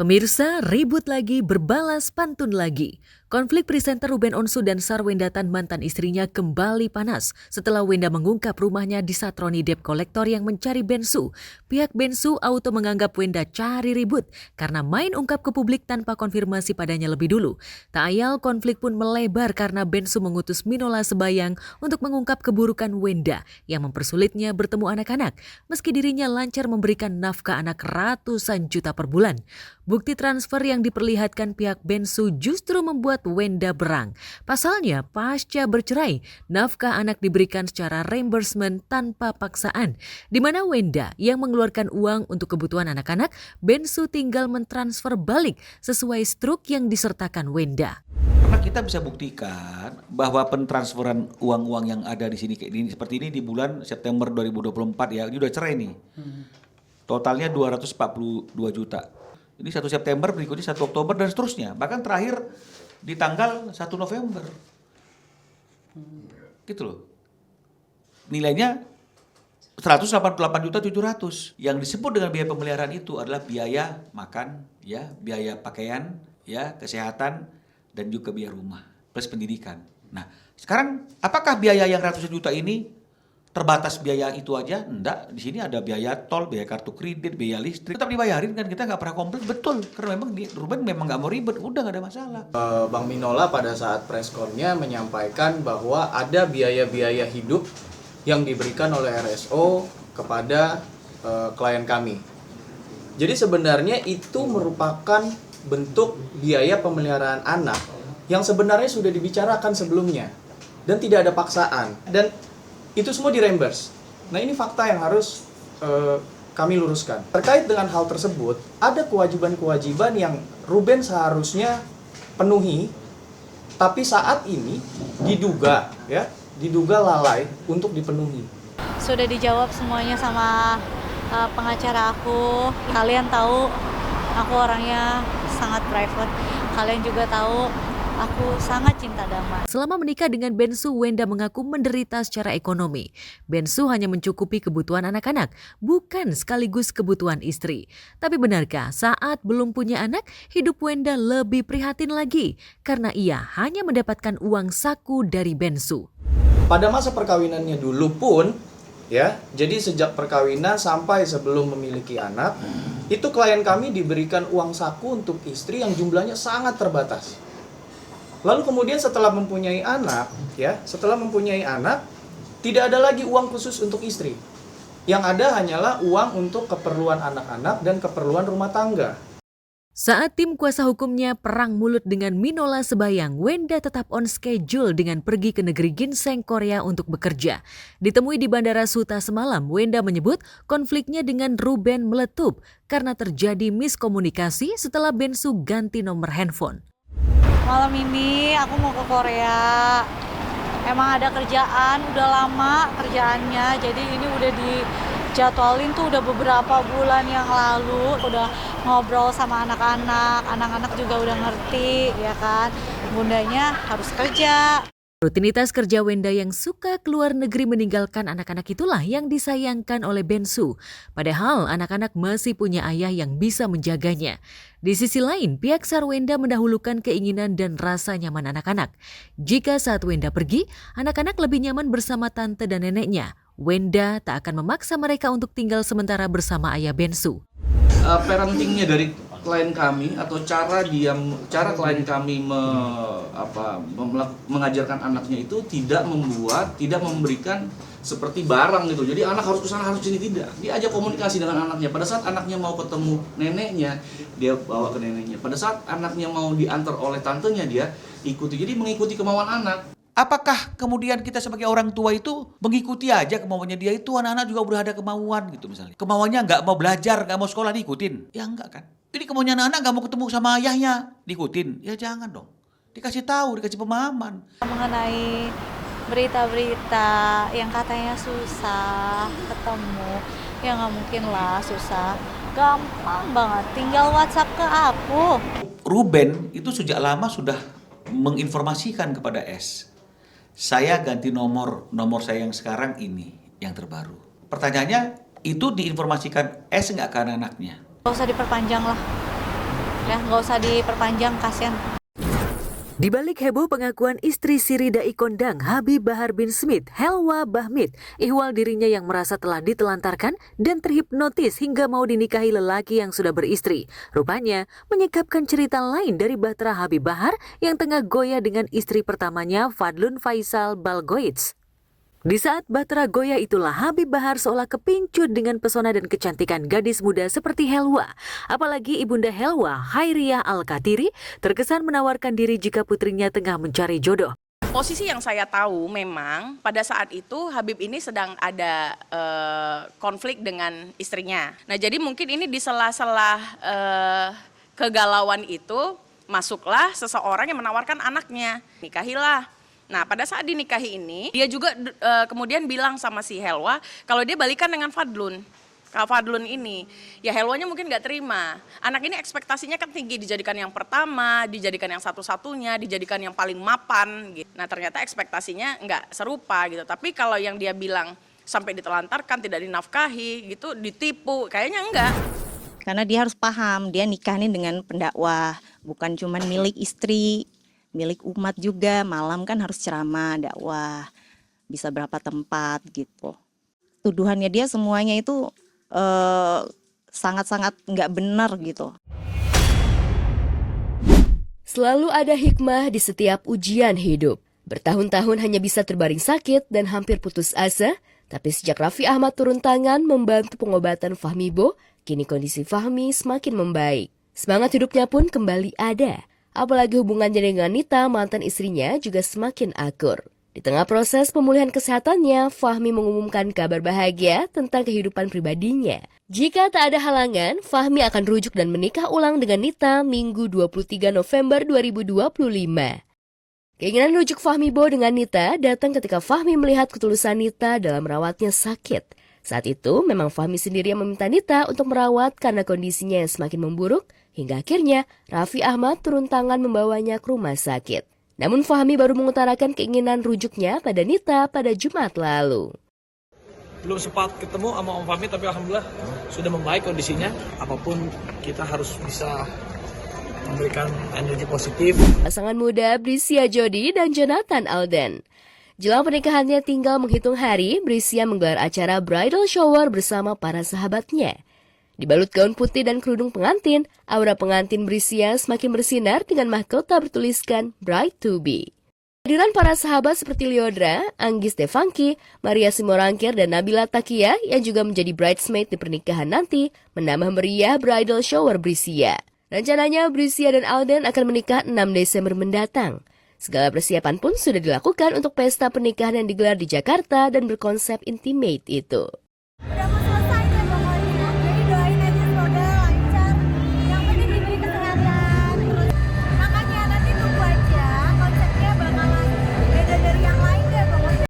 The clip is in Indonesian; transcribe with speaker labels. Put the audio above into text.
Speaker 1: Pemirsa, ribut lagi, berbalas pantun lagi. Konflik presenter Ruben Onsu dan Sarwenda Tan mantan istrinya kembali panas setelah Wenda mengungkap rumahnya disatroni debt kolektor yang mencari Bensu. Pihak Bensu auto menganggap Wenda cari ribut karena main ungkap ke publik tanpa konfirmasi padanya lebih dulu. Tak ayal konflik pun melebar karena Bensu mengutus Minola Sebayang untuk mengungkap keburukan Wenda yang mempersulitnya bertemu anak-anak meski dirinya lancar memberikan nafkah anak ratusan juta per bulan. Bukti transfer yang diperlihatkan pihak Bensu justru membuat Wenda berang. Pasalnya, pasca bercerai, nafkah anak diberikan secara reimbursement tanpa paksaan, di mana Wenda yang mengeluarkan uang untuk kebutuhan anak-anak, Bensu tinggal mentransfer balik sesuai struk yang disertakan Wenda.
Speaker 2: Karena kita bisa buktikan bahwa pentransferan uang-uang yang ada di sini kayak ini seperti ini di bulan September 2024 ya, ini udah cerai nih. Totalnya 242 juta. Ini 1 September, berikutnya 1 Oktober dan seterusnya. Bahkan terakhir di tanggal 1 November. Gitu loh. Nilainya 188.700.000. Yang disebut dengan biaya pemeliharaan itu adalah biaya makan, ya, biaya pakaian, ya, kesehatan dan juga biaya rumah plus pendidikan. Nah, sekarang apakah biaya yang ratusan juta ini terbatas biaya itu aja? Enggak, di sini ada biaya tol, biaya kartu kredit, biaya listrik. Tetap dibayarin kan, kita nggak pernah komplain, betul. Karena memang Ruben memang nggak mau ribet, udah nggak ada masalah.
Speaker 3: Bang Minola pada saat pressconnya menyampaikan bahwa ada biaya-biaya hidup yang diberikan oleh RSO kepada klien kami. Jadi sebenarnya itu merupakan bentuk biaya pemeliharaan anak yang sebenarnya sudah dibicarakan sebelumnya dan tidak ada paksaan. Dan itu semua di-reimburse. Nah, ini fakta yang harus kami luruskan. Terkait dengan hal tersebut, ada kewajiban-kewajiban yang Ruben seharusnya penuhi, tapi saat ini diduga lalai untuk dipenuhi.
Speaker 4: Sudah dijawab semuanya sama pengacara aku. Kalian tahu aku orangnya sangat private. Kalian juga tahu aku sangat cinta damai.
Speaker 1: Selama menikah dengan Bensu, Wenda mengaku menderita secara ekonomi. Bensu hanya mencukupi kebutuhan anak-anak, bukan sekaligus kebutuhan istri. Tapi benarkah saat belum punya anak, hidup Wenda lebih prihatin lagi karena ia hanya mendapatkan uang saku dari Bensu?
Speaker 3: Pada masa perkawinannya dulu pun, ya, jadi sejak perkawinan sampai sebelum memiliki anak, itu klien kami diberikan uang saku untuk istri yang jumlahnya sangat terbatas. Lalu kemudian setelah mempunyai anak, tidak ada lagi uang khusus untuk istri. Yang ada hanyalah uang untuk keperluan anak-anak dan keperluan rumah tangga.
Speaker 1: Saat tim kuasa hukumnya perang mulut dengan Minola Sebayang, Wenda tetap on schedule dengan pergi ke negeri Ginseng, Korea untuk bekerja. Ditemui di Bandara Suta semalam, Wenda menyebut konfliknya dengan Ruben meletup karena terjadi miskomunikasi setelah Bensu ganti nomor handphone.
Speaker 4: Malam ini aku mau ke Korea. Emang ada kerjaan, udah lama kerjaannya. Jadi ini udah dijadwalin tuh udah beberapa bulan yang lalu. Udah ngobrol sama anak-anak. Anak-anak juga udah ngerti, ya kan. Bundanya harus kerja.
Speaker 1: Rutinitas kerja Wenda yang suka keluar negeri meninggalkan anak-anak itulah yang disayangkan oleh Bensu. Padahal anak-anak masih punya ayah yang bisa menjaganya. Di sisi lain, pihak Sarwenda mendahulukan keinginan dan rasa nyaman anak-anak. Jika saat Wenda pergi, anak-anak lebih nyaman bersama tante dan neneknya. Wenda tak akan memaksa mereka untuk tinggal sementara bersama ayah Bensu.
Speaker 5: Parentingnya dari klien kami atau cara klien kami mengajarkan anaknya itu tidak memberikan seperti barang gitu. Jadi anak harus kesana, harus sini, tidak. Dia ajak komunikasi dengan anaknya. Pada saat anaknya mau ketemu neneknya, dia bawa ke neneknya. Pada saat anaknya mau diantar oleh tantenya, dia ikuti. Jadi mengikuti kemauan anak.
Speaker 2: Apakah kemudian kita sebagai orang tua itu mengikuti aja kemauannya dia itu? Anak-anak juga udah ada kemauan gitu misalnya. Kemauannya nggak mau belajar, nggak mau sekolah, diikutin. Ya enggak kan. Ini kemauannya anak-anak nggak mau ketemu sama ayahnya, diikutin. Ya jangan dong. Dikasih tahu, dikasih pemahaman.
Speaker 4: Mengenai berita-berita yang katanya susah ketemu, ya nggak mungkin lah susah. Gampang banget, tinggal WhatsApp ke aku.
Speaker 2: Ruben itu sejak lama sudah menginformasikan kepada S. Saya ganti nomor saya yang sekarang ini, yang terbaru. Pertanyaannya, itu diinformasikan S nggak ke anak-anaknya?
Speaker 4: Gak usah diperpanjang lah. Ya nggak usah diperpanjang, kasihan.
Speaker 1: Di balik heboh pengakuan istri siri dai kondang Habib Bahar bin Smith, Helwa Bahmid, ihwal dirinya yang merasa telah ditelantarkan dan terhipnotis hingga mau dinikahi lelaki yang sudah beristri. Rupanya menyingkapkan cerita lain dari Bahtera Habib Bahar yang tengah goyah dengan istri pertamanya Fadlun Faisal Balgoits. Di saat Bahtera goyah itulah Habib Bahar seolah kepincut dengan pesona dan kecantikan gadis muda seperti Helwa. Apalagi ibunda Helwa, Hairiyah Al-Katiri, terkesan menawarkan diri jika putrinya tengah mencari jodoh.
Speaker 6: Posisi yang saya tahu memang pada saat itu Habib ini sedang ada konflik dengan istrinya. Nah jadi mungkin ini di sela-sela kegalauan itu masuklah seseorang yang menawarkan anaknya, nikahilah. Nah pada saat dinikahi ini dia juga kemudian bilang sama si Helwa kalau dia balikan dengan Fadlun. Kalau Fadlun ini, ya Helwanya mungkin nggak terima. Anak ini ekspektasinya kan tinggi, dijadikan yang pertama, dijadikan yang satu-satunya, dijadikan yang paling mapan. Gitu. Nah ternyata ekspektasinya nggak serupa gitu. Tapi kalau yang dia bilang sampai ditelantarkan, tidak dinafkahi, gitu, ditipu, kayaknya enggak.
Speaker 7: Karena dia harus paham, dia nikah nih dengan pendakwah, bukan cuma milik istri, milik umat juga. Malam kan harus ceramah, dakwah, bisa berapa tempat gitu. Tuduhannya dia semuanya itu sangat-sangat nggak benar gitu.
Speaker 8: Selalu ada hikmah di setiap ujian hidup. Bertahun-tahun hanya bisa terbaring sakit dan hampir putus asa, tapi sejak Raffi Ahmad turun tangan membantu pengobatan Fahmi Bo, kini kondisi Fahmi semakin membaik. Semangat hidupnya pun kembali ada. Apalagi hubungannya dengan Nita, mantan istrinya, juga semakin akur. Di tengah proses pemulihan kesehatannya, Fahmi mengumumkan kabar bahagia tentang kehidupan pribadinya. Jika tak ada halangan, Fahmi akan rujuk dan menikah ulang dengan Nita Minggu 23 November 2025. Keinginan rujuk Fahmi Bo dengan Nita datang ketika Fahmi melihat ketulusan Nita dalam merawatnya sakit. Saat itu, memang Fahmi sendiri yang meminta Nita untuk merawat karena kondisinya yang semakin memburuk, hingga akhirnya Raffi Ahmad turun tangan membawanya ke rumah sakit. Namun Fahmi baru mengutarakan keinginan rujuknya pada Nita pada Jumat lalu.
Speaker 9: Belum sempat ketemu sama Om Fahmi, tapi alhamdulillah sudah membaik kondisinya. Apapun kita harus bisa memberikan energi positif.
Speaker 8: Pasangan muda Brisya Jody dan Jonathan Alden. Jelang pernikahannya tinggal menghitung hari, Brisya menggelar acara bridal shower bersama para sahabatnya. Dibalut gaun putih dan kerudung pengantin, aura pengantin Brisya semakin bersinar dengan mahkota bertuliskan Bride to Be. Hadiran para sahabat seperti Lyodra, Anggis Devanki, Maria Simorangkir, dan Nabila Takia yang juga menjadi bridesmaid di pernikahan nanti menambah meriah bridal shower Brisya. Rencananya Brisya dan Alden akan menikah 6 Desember mendatang. Segala persiapan pun sudah dilakukan untuk pesta pernikahan yang digelar di Jakarta dan berkonsep intimate itu.